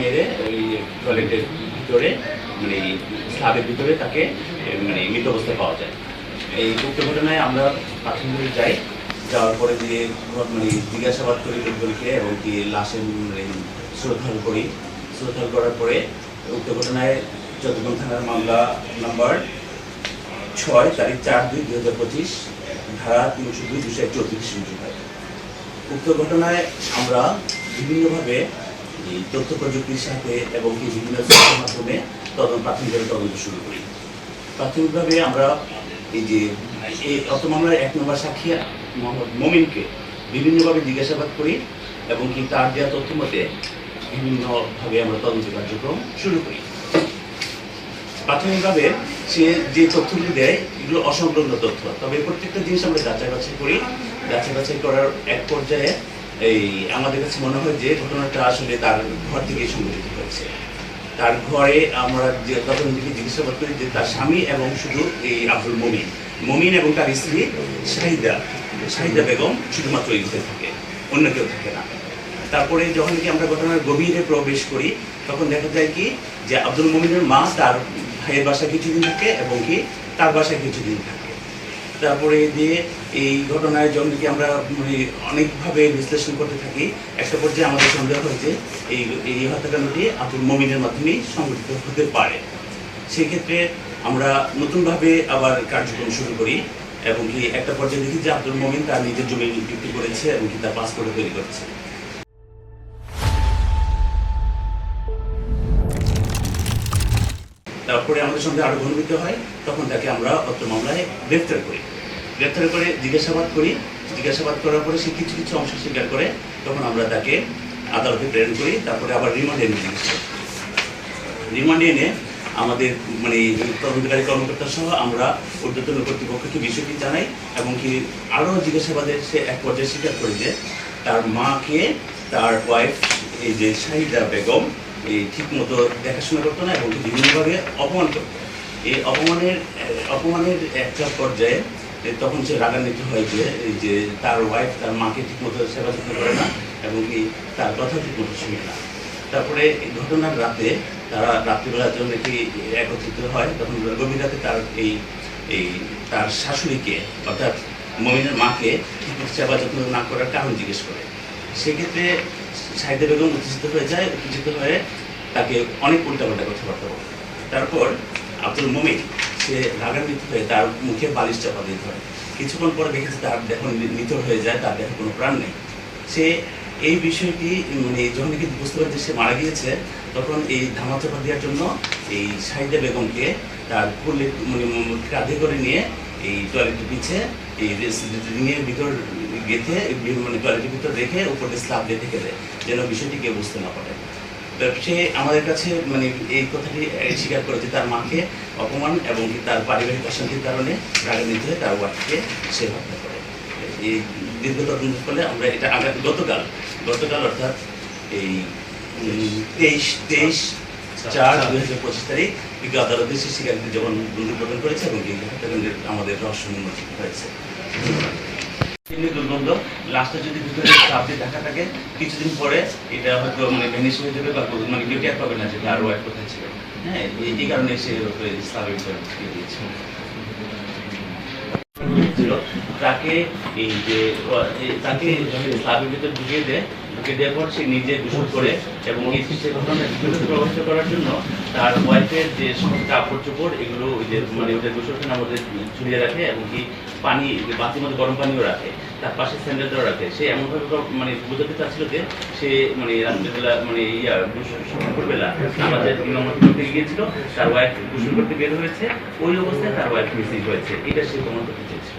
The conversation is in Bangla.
মেরে ওই টয়লেটের ভিতরে মানে স্ল্যাবের ভিতরে তাকে মানে মৃত অবস্থায় পাওয়া যায়। এই উক্ত ঘটনায় আমরা প্রাথমিকভাবে যাই, যাওয়ার পরে দিয়ে মানে জিজ্ঞাসাবাদ করি লোকজনকে এবং কি লাশের মানে শ্রদ্ধাল করি। শ্রদ্ধাল করার পরে উক্ত ঘটনায় চট্টগ্রাম থানার মামলা নাম্বার 6 তারিখ 4/2/2025 ধারা 302/234 রুজু হয়। উক্ত ঘটনায় আমরা বিভিন্নভাবে এই তথ্য প্রযুক্তির সাথে এবং কি বিভিন্ন সোশ্যাল মাধ্যমে প্রাথমিকভাবে তদন্ত শুরু করি। প্রাথমিকভাবে আমরা এই যে এই অত মামলার 1 নম্বর সাক্ষী মোহাম্মদ মমিনকে বিভিন্নভাবে জিজ্ঞাসাবাদ করি এবং কি তার দেওয়া তথ্য মতে বিভিন্নভাবে আমরা তদন্ত কার্যক্রম শুরু করি। প্রাথমিকভাবে সে যে তথ্যগুলি দেয় এগুলো অসংলগ্ন তথ্য, তবে প্রত্যেকটা জিনিস আমরা যাচাই বাছাই করি। যাচাই বাছাই করার এক পর্যায়ে এই আমাদের কাছে মনে হয় যে ঘটনাটা আসলে তার ঘর থেকে সংঘটিত হয়েছে। তার ঘরে আমরা যে তখন থেকে জিজ্ঞাসাবাদ করি যে তার স্বামী এবং শুধু এই আব্দুল মমিন এবং তার স্ত্রী শাহিদা বেগম শুধুমাত্র এই ঘরে থাকে, অন্য কেউ থাকে না। তারপরে যখন কি আমরা ঘটনার গভীরে প্রবেশ করি তখন দেখা যায় কি যে আব্দুল মমিনের মা তার ভাইয়ের বাসায় কিছুদিন থাকে এবং কি তার বাসায় কিছুদিন থাকে। তারপরে দিয়ে এই ঘটনায় যখন কি আমরা মানে অনেকভাবে বিশ্লেষণ করতে থাকি, একটা পর্যায়ে আমাদের সন্দেহ হয়েছে এই হত্যাকাণ্ডটি আব্দুল মমিনের মাধ্যমেই সংঘটিত হতে পারে। সেক্ষেত্রে আমরা নতুনভাবে আবার কার্যক্রম শুরু করি এবং কি একটা পর্যায়ে দেখি যে আব্দুল মমিন তার নিজের জমি বিক্রি করেছে এবং কি তার পাসপোর্ট তৈরি করেছে। তারপরে আমাদের সঙ্গে আরো ঘনীভূত হয়, তখন তাকে আমরা অত্র মামলায় গ্রেফতার করি। গ্রেফতার করে জিজ্ঞাসাবাদ করি। জিজ্ঞাসাবাদ করার পরে সে কিছু কিছু অংশ স্বীকার করে, তখন আমরা তাকে আদালতে প্রেরণ করি। তারপরে আবার রিমান্ডে এনে এনে আমাদের মানে তদন্তকারী কর্মকর্তা সহ আমরা ঊর্ধ্বতন কর্তৃপক্ষকে বিষয়টি জানাই এবং কি আরও জিজ্ঞাসাবাদের সে এক পর্যায়ে স্বীকার করে যে তার মাকে তার ওয়াইফ এই যে শাহিদা বেগম এই ঠিক মতো দেখাশোনা করতো না এবং বিভিন্নভাবে অপমান করতো। এই অপমানের একটা পর্যায়ে তখন সে রাগান্বিত হয় যে এই যে তার ওয়াইফ তার মাকে ঠিক মতো সেবা যত্ন করে না এবং কি তার কথা ঠিক মতো শুনে না। তারপরে এই ঘটনার রাতে তারা রাত্রিবেলার জন্য কি একত্রিত হয়, তখন গভীর রাতে তার তার শাশুড়িকে অর্থাৎ মমিনের মাকে ঠিক মতো সেবা যত্ন না করার কারণ জিজ্ঞেস করে। সেক্ষেত্রে শাহিদা বেগম উত্তেজিত হয়ে তাকে অনেক উল্টাপাল্টা কথাবার্তা বলে। তারপর আব্দুল মমিন সে রাগান্বিত হয়ে তার মুখে বালিশ চাপা দিতে হয়। কিছুক্ষণ পরে দেখেছে তার দেখুন নিথর হয়ে যায়, তার দেখে কোনো প্রাণ নেই। সে এই বিষয়টি মানে যখন কিন্তু বুঝতে পারছে সে মারা গিয়েছে, তখন এই ধামাচাপা দেওয়ার জন্য এই শাহিদা বেগমকে তার কোলে মানে কাঁধে করে নিয়ে এই টয়লেটের পিছে এই রিংয়ের ভিতর গেঁথে মানে টয়লেটের ভিতর রেখে উপরে স্ল্যাব দিয়ে ঢেকে দেয় যেন বিষয়টি কেউ বুঝতে না পারে। সে আমাদের কাছে মানে এই কথাটি স্বীকার করেছে তার মাকে অপমান এবং তার পারিবারিক অশান্তির কারণে রাগান্বিত হয়ে তার ওয়াইফকে সে হত্যা করে। এই দীর্ঘ তদন্ত করলে আমরা এটা গতকাল অর্থাৎ এই 23/4/2025 তারিখ বিজ্ঞ আদালতে সে স্বীকারোক্তি যখন বন্ধু প্রদান করেছে এবং এই হত্যাকাণ্ডের আমাদের রহস্য উন্মোচিত হয়েছে। দুর্গন্ধ লাস্টে যদি ভিতরে চাপ দিয়ে ঢাকা থাকে, কিছুদিন পরে এটা হয়তো মানে ভেনিশ হয়ে যাবে বা মানে কেউ টের পাবে না যে আর ওয়াইফ কোথায় ছিল। হ্যাঁ, এই কারণে সে ইসলামের ভিতরে ঢুকিয়ে দিয়েছে। তাকে এই যে তাকে ইসলামের ভিতরে ঢুকিয়ে দেওয়ার পর সে নিজে গোসল করে এবং এই সে ঘটনা প্রভাবিত করার জন্য তার ওয়াইফের যে সমস্ত কাপড় চোপড় এগুলো ওই যে মানে ওদের গোসলখানার মধ্যে ঝুলিয়ে রাখে এবং কি পানি বাতির মধ্যে গরম পানিও রাখে, তার পাশে স্যান্ডেলটাও রাখে। সে এমনভাবে মানে বোঝাতে চাচ্ছিল যে সে মানে রাত্রিবেলা মানে দুপুরবেলা আমাদের ইমামতি করতে গিয়েছিল, তার ওয়াইফ গোসল করতে বের হয়েছে, ওই অবস্থায় তার ওয়াইফ মিসিং হয়েছে, এটা সে প্রমাণ করতে চেয়েছিল।